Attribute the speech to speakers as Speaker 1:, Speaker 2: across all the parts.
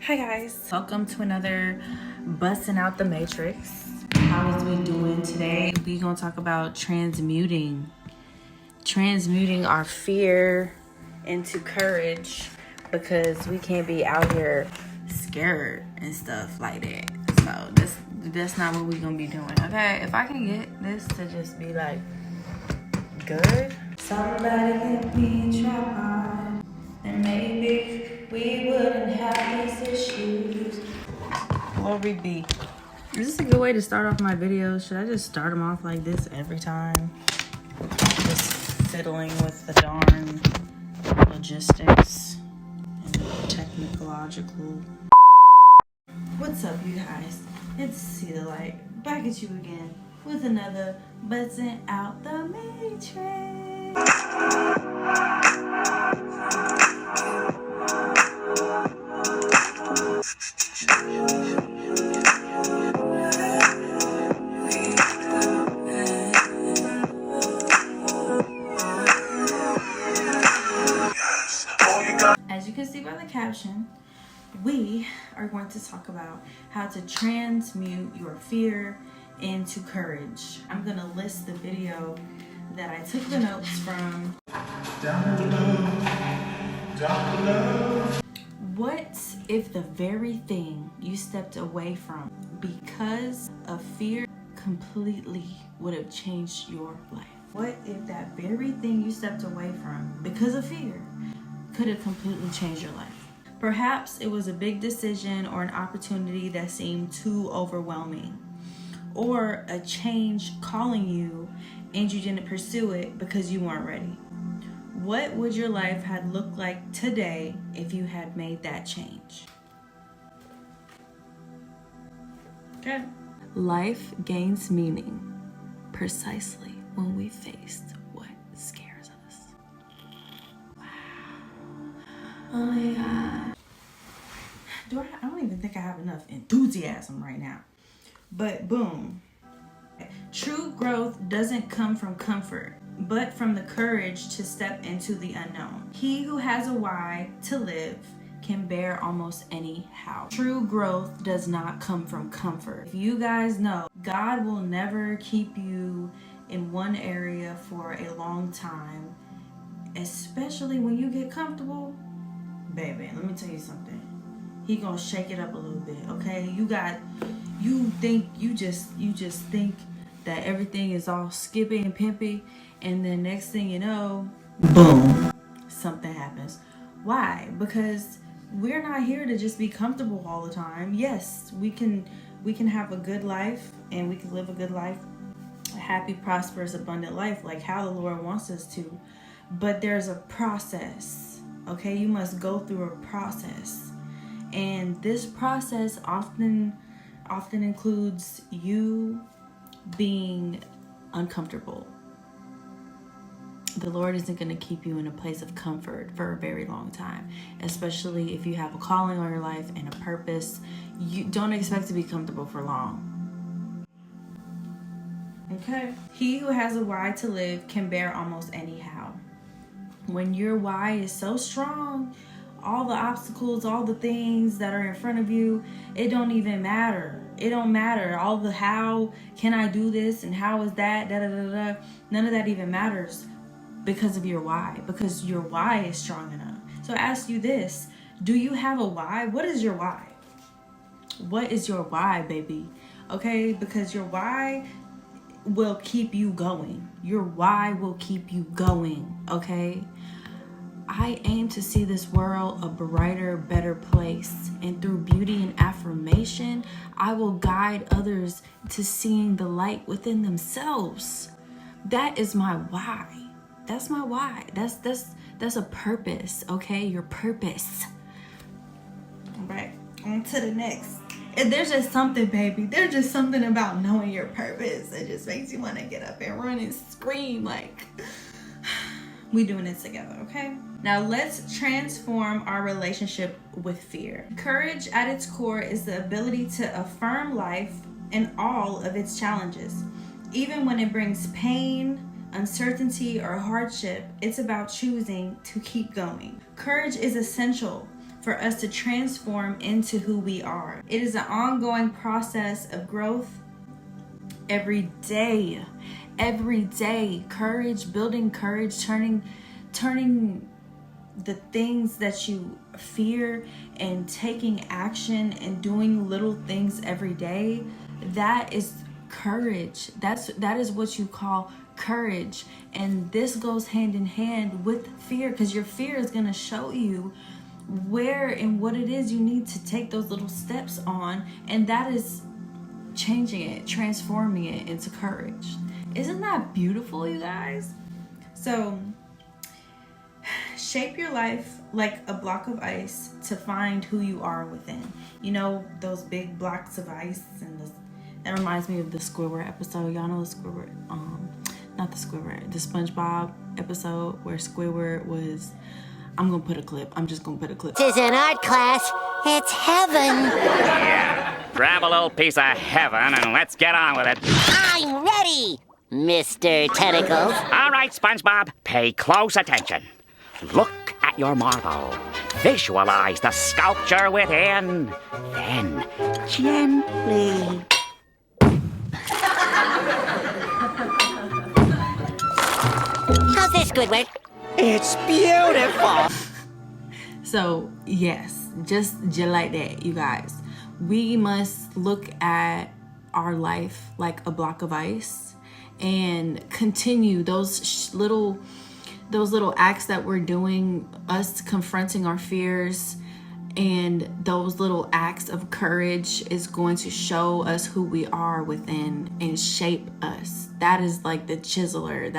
Speaker 1: Hi guys, welcome to another Busting Out the Matrix. How is we doing today? We gonna talk about transmuting our fear into courage, because we can't be out here scared and stuff like that. So that's not what we gonna be doing. Okay, if I can get this to just be like good, somebody get me a tripod, then maybe we wouldn't have these issues. Glory be. Is this a good way to start off my videos? Should I just start them off like this every time? Just fiddling with the darn logistics and technological. What's up, you guys? It's See the Light, back at you again with another Busting Out the Matrix. As you can see by the caption, we are going to talk about how to transmute your fear into courage. I'm going to list the video that I took the notes from. Down below. What if the very thing you stepped away from because of fear completely would have changed your life? What if that very thing you stepped away from because of fear could have completely changed your life? Perhaps it was a big decision or an opportunity that seemed too overwhelming, or a change calling you and you didn't pursue it because you weren't ready. What would your life have looked like today if you had made that change? Okay. Life gains meaning precisely when we face what scares us. Wow. Oh my God. I don't even think I have enough enthusiasm right now. But boom. True growth doesn't come from comfort, but from the courage to step into the unknown. He who has a why to live can bear almost any how. True growth does not come from comfort. If you guys know, God will never keep you in one area for a long time, especially when you get comfortable. Baby, let me tell you something. He gonna shake it up a little bit, okay? You just think that everything is all skippy and pimpy, and then next thing you know, boom, something happens. Why? Because we're not here to just be comfortable all the time. Yes, we can have a good life, and we can live a good life, a happy, prosperous, abundant life, like how the Lord wants us to. But there's a process, okay? You must go through a process. And this process often includes you being uncomfortable. The Lord isn't going to keep you in a place of comfort for a very long time, especially if you have a calling on your life and a purpose. You don't expect to be comfortable for long. Okay? He who has a why to live can bear almost any how. When your why is so strong, all the obstacles, all the things that are in front of you, it don't even matter. It don't matter. All the how can I do this and how is that, none of that even matters because of your why, because your why is strong enough. So I ask you this, do you have a why? What is your why? What is your why, baby? Okay, because your why will keep you going. Your why will keep you going, okay? I aim to see this world a brighter, better place. And through beauty and affirmation, I will guide others to seeing the light within themselves. That is my why. That's my why. That's a purpose, okay? Your purpose. All right, on to the next. And there's just something, baby. There's just something about knowing your purpose that just makes you want to get up and run and scream like... We doing it together, okay? Now let's transform our relationship with fear. Courage at its core is the ability to affirm life and all of its challenges. Even when it brings pain, uncertainty, or hardship, it's about choosing to keep going. Courage is essential for us to transform into who we are. It is an ongoing process of growth every day. Every day. Courage, building courage, turning the things that you fear and taking action and doing little things every day. That is courage. That is what you call courage. And this goes hand in hand with fear, because your fear is going to show you where and what it is you need to take those little steps on, and that is changing it, transforming it into courage. Isn't that beautiful, you guys? So shape your life like a block of ice to find who you are within. You know, those big blocks of ice, and that reminds me of the Squidward episode. Y'all know the Squidward, not the Squidward, the SpongeBob episode where Squidward was, I'm gonna put a clip. I'm just gonna put a clip.
Speaker 2: This is an art class. It's heaven.
Speaker 3: Yeah, grab a little piece of heaven and let's get on with it.
Speaker 2: I'm ready, Mr. Tentacles.
Speaker 3: All right, SpongeBob, pay close attention. Look at your marble. Visualize the sculpture within. Then, gently.
Speaker 2: How's this, Squidward?
Speaker 3: It's beautiful.
Speaker 1: So, yes, just like that, you guys. We must look at our life like a block of ice and continue those little acts that we're doing, us confronting our fears, and those little acts of courage is going to show us who we are within and shape us. That is like the chiseler.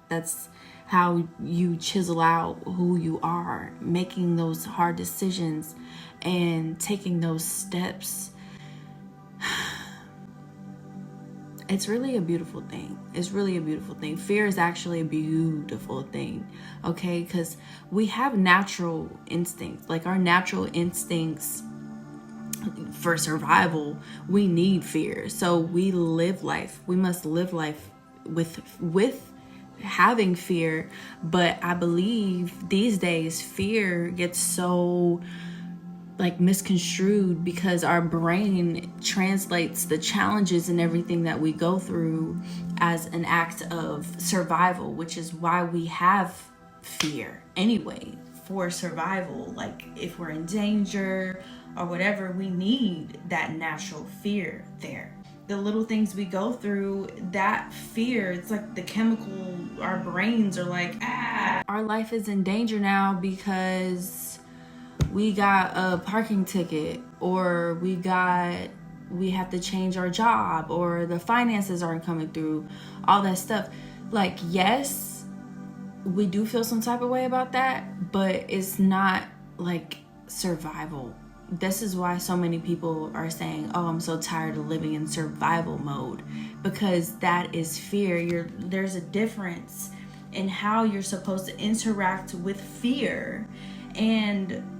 Speaker 1: That's how you chisel out who you are, making those hard decisions and taking those steps. It's really a beautiful thing. It's really a beautiful thing. Fear is actually a beautiful thing, okay? Because we have natural instincts. Like our natural instincts for survival, we need fear. So we live life. We must live life with having fear. But I believe these days fear gets so like misconstrued because our brain translates the challenges and everything that we go through as an act of survival, which is why we have fear anyway, for survival. Like if we're in danger or whatever, we need that natural fear there. The little things we go through, that fear, it's like the chemical, our brains are like, our life is in danger now because we got a parking ticket, or we have to change our job, or the finances aren't coming through, all that stuff. Like, yes, we do feel some type of way about that, but it's not like survival. This is why so many people are saying, oh, I'm so tired of living in survival mode, because that is fear. There's a difference in how you're supposed to interact with fear, and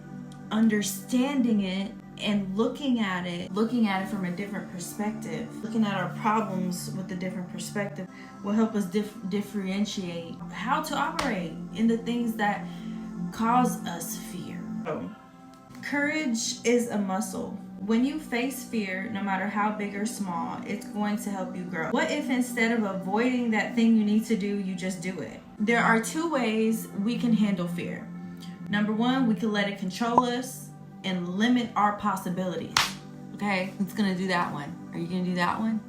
Speaker 1: understanding it and looking at it from a different perspective, looking at our problems with a different perspective will help us differentiate how to operate in the things that cause us fear. Courage is a muscle. When you face fear, no matter how big or small, it's going to help you grow. What if instead of avoiding that thing you need to do, you just do it? There are two ways we can handle fear. Number one, we can let it control us and limit our possibilities. Okay, who's gonna do that one? Are you gonna do that one?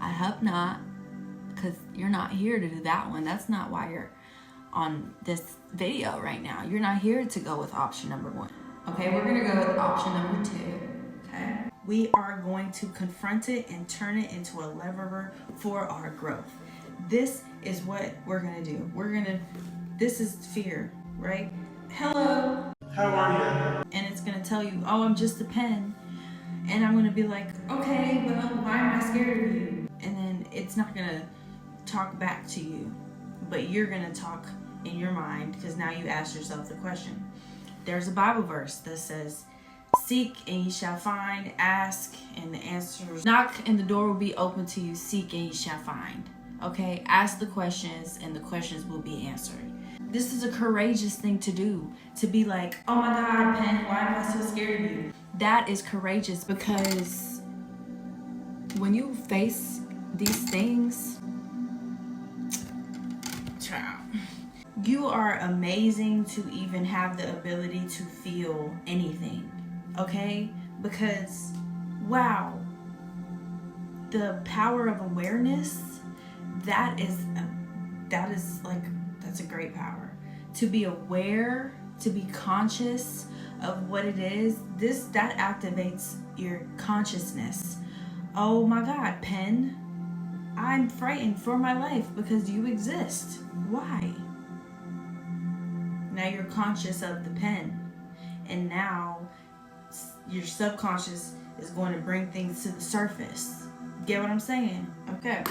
Speaker 1: I hope not, because you're not here to do that one. That's not why you're on this video right now. You're not here to go with option number one. Okay, we're gonna go with option number two. Okay, we are going to confront it and turn it into a lever for our growth. This is what we're gonna do. This is fear, right? Hello.
Speaker 4: How are you?
Speaker 1: And it's gonna tell you, oh, I'm just a pen. And I'm gonna be like, okay, well, why am I scared of you? And then it's not gonna talk back to you, but you're gonna talk in your mind, because now you ask yourself the question. There's a Bible verse that says, seek and ye shall find, ask and the answers, knock and the door will be open to you, seek and ye shall find. Okay, ask the questions and the questions will be answered. This is a courageous thing to do. To be like, oh my God, Pen, why am I so scared of you? That is courageous, because when you face these things, child, you are amazing to even have the ability to feel anything, okay? Because, wow, the power of awareness, that's a great power. To be aware, to be conscious of what it is, that activates your consciousness. Oh my God, Pen, I'm frightened for my life because you exist. Why? Now you're conscious of the pen, and now your subconscious is going to bring things to the surface. Get what I'm saying? Okay.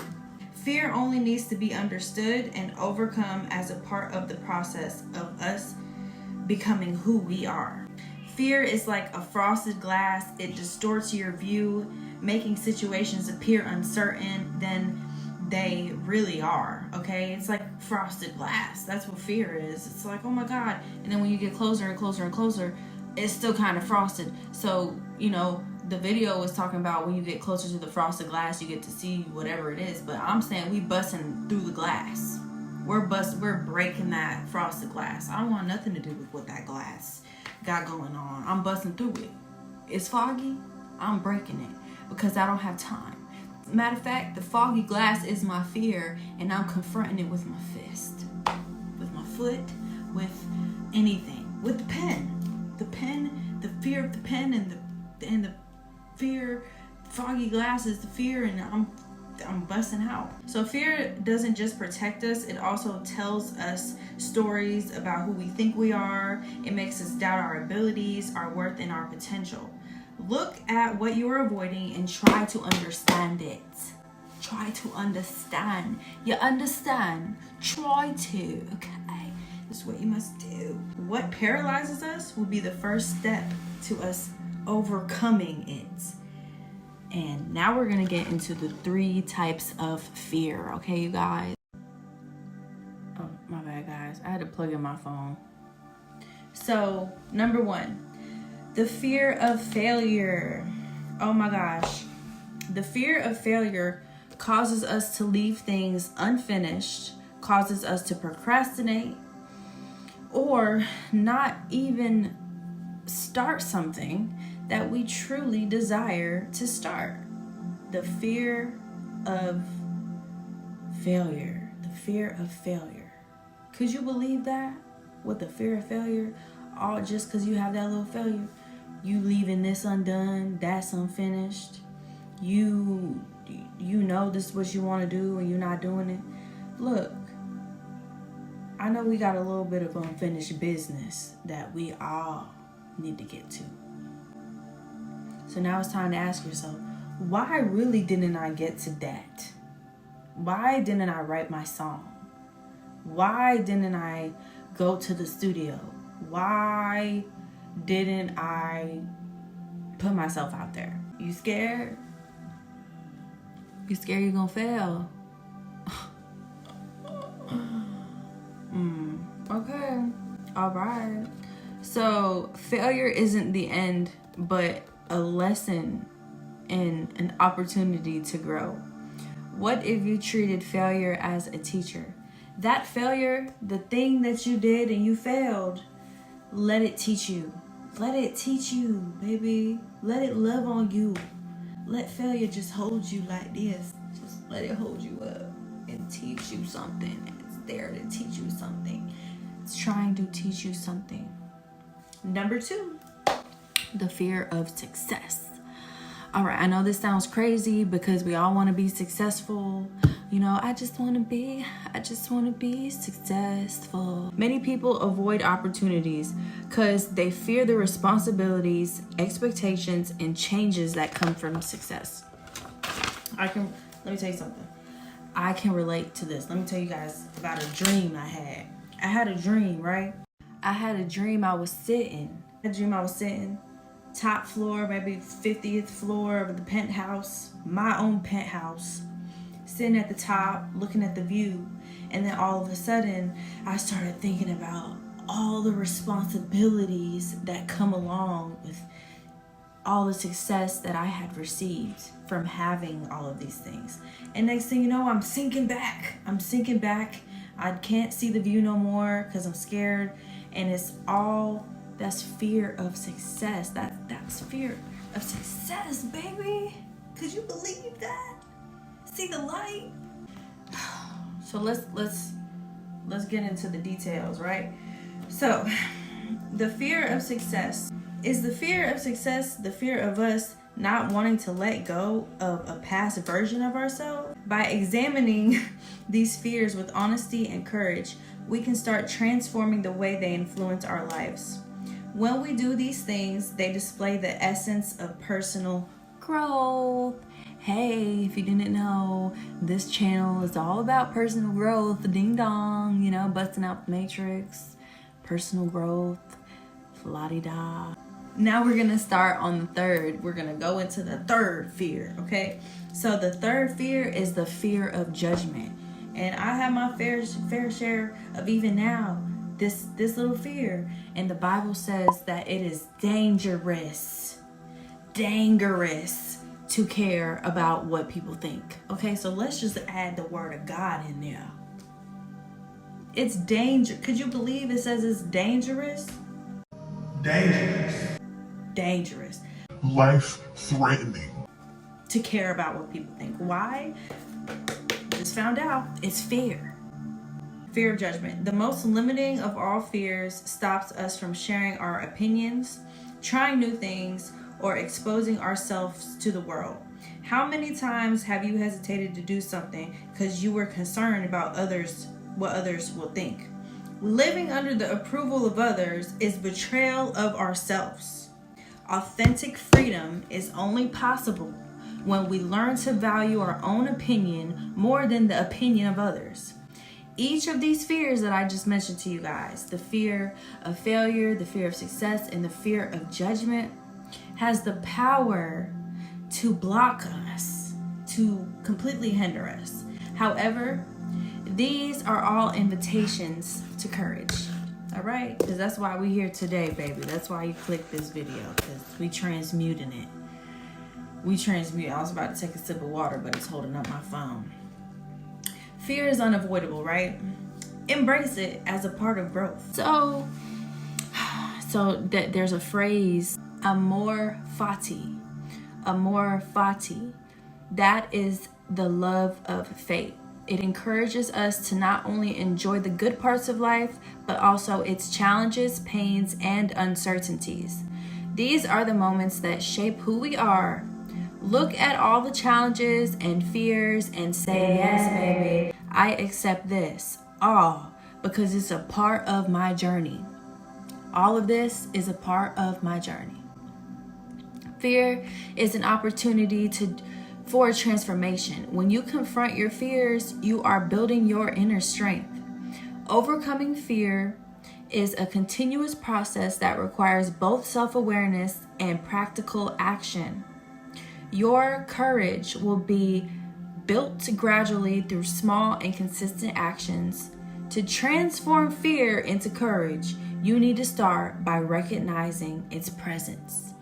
Speaker 1: Fear only needs to be understood and overcome as a part of the process of us becoming who we are. Fear is like a frosted glass. It distorts your view, making situations appear uncertain than they really are, okay? It's like frosted glass. That's what fear is. It's like, oh my God. And then when you get closer and closer and closer, it's still kind of frosted. So, you know, the video was talking about when you get closer to the frosted glass, you get to see whatever it is. But I'm saying we busting through the glass. We're breaking that frosted glass. I don't want nothing to do with what that glass got going on. I'm busting through it. It's foggy. I'm breaking it because I don't have time. Matter of fact, the foggy glass is my fear, and I'm confronting it with my fist, with my foot, with anything, with the pen, the fear of the pen, and the fear. Foggy glass is the fear, and I'm busting out. So fear doesn't just protect us, it also tells us stories about who we think we are. It makes us doubt our abilities, our worth, and our potential. Look at what you are avoiding and try to understand it. Try to understand. You understand? Try to, okay? This is what you must do. What paralyzes us will be the first step to us overcoming it. And now we're gonna get into the 3 types of fear, okay, you guys? Oh, my bad, guys. I had to plug in my phone. So, number 1, the fear of failure. Oh my gosh. The fear of failure causes us to leave things unfinished, causes us to procrastinate, or not even start something that we truly desire to start. The fear of failure. The fear of failure. Could you believe that? With the fear of failure, all just because you have that little failure, you leaving this undone, that's unfinished. You know this is what you want to do and you're not doing it. Look, I know we got a little bit of unfinished business that we all need to get to. So now it's time to ask yourself, why really didn't I get to that? Why didn't I write my song? Why didn't I go to the studio? Why didn't I put myself out there? You scared? You scared you're gonna fail? Okay. All right. So failure isn't the end, but a lesson and an opportunity to grow. What if you treated failure as a teacher? That failure, the thing that you did and you failed, let it teach you. Let it teach you, baby. Let it love on you. Let failure just hold you like this. Just let it hold you up and teach you something. It's there to teach you something. It's trying to teach you something. Number 2, the fear of success. All right, I know this sounds crazy because we all want to be successful. You know, I just want to be successful. Many people avoid opportunities because they fear the responsibilities, expectations, and changes that come from success. Let me tell you something. I can relate to this. Let me tell you guys about a dream I had. I had a dream, right? I had a dream I was sitting. Top floor, maybe 50th floor of the penthouse, my own penthouse, sitting at the top, looking at the view. And then all of a sudden, I started thinking about all the responsibilities that come along with all the success that I had received from having all of these things. And next thing you know, I'm sinking back. I can't see the view no more because I'm scared. And that's fear of success. That's fear of success, baby. Could you believe that? See the light? So let's get into the details, right? So the fear of success. Is the fear of success the fear of us not wanting to let go of a past version of ourselves? By examining these fears with honesty and courage, we can start transforming the way they influence our lives. When we do these things, they display the essence of personal growth. Hey, if you didn't know, this channel is all about personal growth. Ding dong, busting out the matrix, personal growth, la-di-da. Now we're gonna start on the third. We're gonna go into the third fear, okay? So the third fear is the fear of judgment. And I have my fair share of, even now, this little fear. And the Bible says that it is dangerous to care about what people think. Okay, so let's just add the word of God in there. It's danger. Could you believe it says it's dangerous? Dangerous.
Speaker 4: Life-threatening.
Speaker 1: To care about what people think. Why? Just found out. It's fear. Fear of judgment. The most limiting of all fears stops us from sharing our opinions, trying new things, or exposing ourselves to the world. How many times have you hesitated to do something because you were concerned about what others will think? Living under the approval of others is betrayal of ourselves. Authentic freedom is only possible when we learn to value our own opinion more than the opinion of others. Each of these fears that I just mentioned to you guys, the fear of failure, the fear of success, and the fear of judgment, has the power to block us, to completely hinder us. However, these are all invitations to courage. All right, because that's why we're here today, baby. That's why you click this video, because we transmuting it. I was about to take a sip of water, but it's holding up my phone. Fear is unavoidable, right? Embrace it as a part of growth. So there's a phrase, amor fati. That is the love of faith. It encourages us to not only enjoy the good parts of life, but also its challenges, pains, and uncertainties. These are the moments that shape who we are. Look at all the challenges and fears and say, yes, baby, I accept this all because it's a part of my journey. All of this is a part of my journey. Fear is an opportunity for transformation. When you confront your fears, you are building your inner strength. Overcoming fear is a continuous process that requires both self-awareness and practical action. Your courage will be built gradually through small and consistent actions. To transform fear into courage, you need to start by recognizing its presence,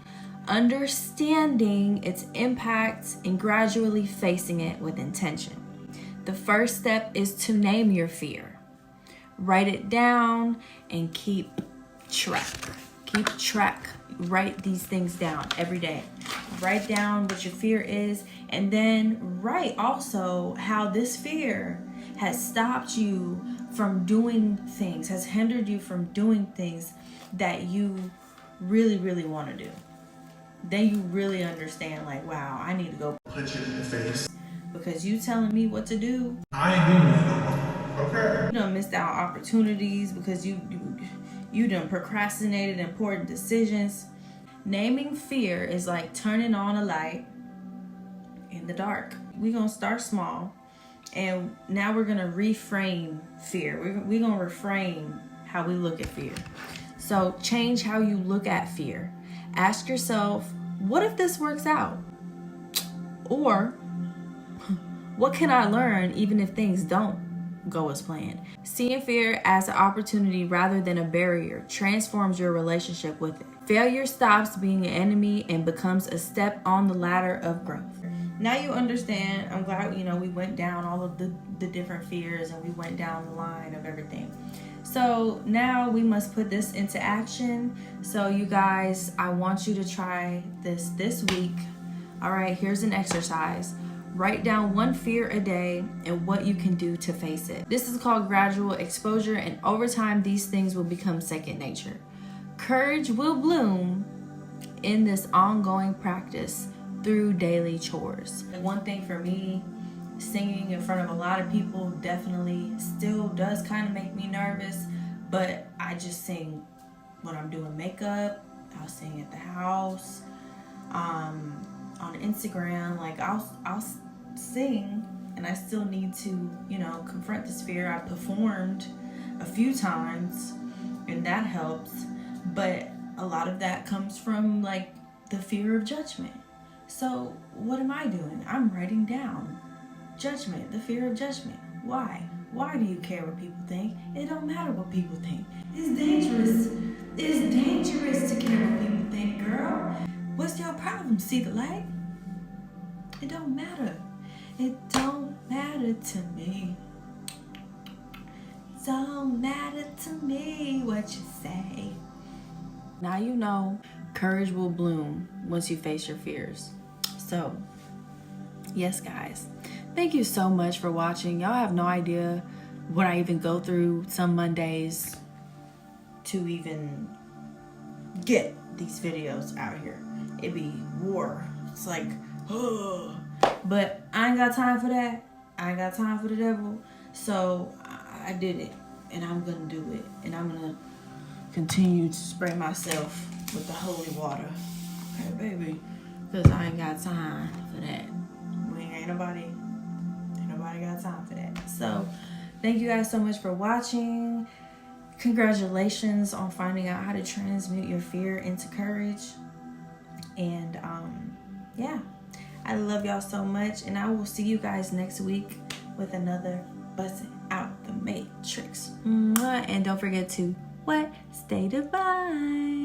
Speaker 1: understanding its impact, and gradually facing it with intention. The first step is to name your fear. Write it down and keep track. Write these things down every day. Write down what your fear is, and then write also how this fear has stopped you from doing things, has hindered you from doing things that you really, really want to do. Then you really understand, like, wow, I need to go
Speaker 4: Punch it in the face.
Speaker 1: because you telling me what to do.
Speaker 4: I ain't doing that no more. Okay.
Speaker 1: You done missed out opportunities because you done procrastinated important decisions. Naming fear is like turning on a light in the dark. We're going to start small, and now we're going to reframe fear. We're going to reframe how we look at fear. So change how you look at fear. Ask yourself, what if this works out? Or, what can I learn even if things don't? go as planned. Seeing fear as an opportunity rather than a barrier transforms your relationship with it. Failure stops being an enemy and becomes a step on the ladder of growth. Now you understand. I'm glad, we went down all of the different fears and we went down the line of everything. So now we must put this into action. So you guys, I want you to try this week. All right, here's an exercise. Write down one fear a day and what you can do to face it. This is called gradual exposure, and over time, these things will become second nature. Courage will bloom in this ongoing practice through daily chores. One thing for me, singing in front of a lot of people definitely still does kind of make me nervous, but I just sing when I'm doing makeup. I'll sing at the house, on Instagram. Like I'll sing, and I still need to confront this fear. I performed a few times and that helps, but a lot of that comes from like the fear of judgment. So what am I doing? I'm writing down judgment, the fear of judgment. Why do you care what people think? It don't matter what people think. It's dangerous to care what people think, girl. What's your problem? See the light? It don't matter. It don't matter to me. It don't matter to me what you say. Now you know courage will bloom once you face your fears. So, yes, guys. Thank you so much for watching. Y'all have no idea what I even go through some Mondays to even get these videos out here. It be war. It's like, oh. But I ain't got time for that. I ain't got time for the devil. So I did it, and I'm gonna do it, and I'm gonna continue to spray myself with the holy water. Okay, baby, because I ain't got time for that. Ain't nobody got time for that. So thank you guys so much for watching. Congratulations on finding out how to transmute your fear into courage. And yeah, I love y'all so much, and I will see you guys next week with another Bustin' Out the Matrix. And don't forget to stay divine.